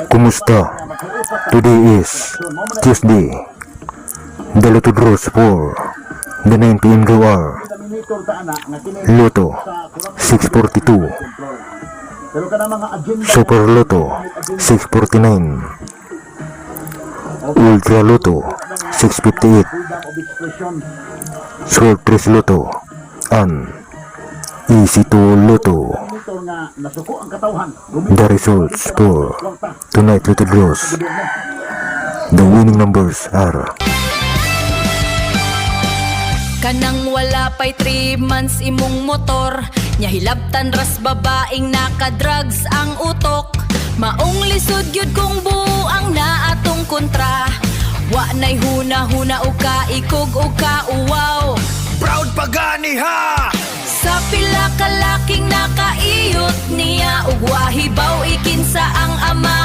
Kumusta? Today is Tuesday. The Lotto draws for the 9 p.m. draw are Lotto 642, Super Lotto 649, Ultra Lotto 658, Sortress Lotto, and Easy to Lotto. The results for tonight Lotto draws. The winning numbers are kanang wala pa'y 3 months imong motor, nya hilabtan ras babaeng naka-drugs ang utok. Maong lisod gyud kung buang na atong kontra, wa nay huna-huna uka ikog uka uwaw. Proud pagani ha! Sa pila ka laking nakaiyot niya ug wahibaw ikinsa ang ama.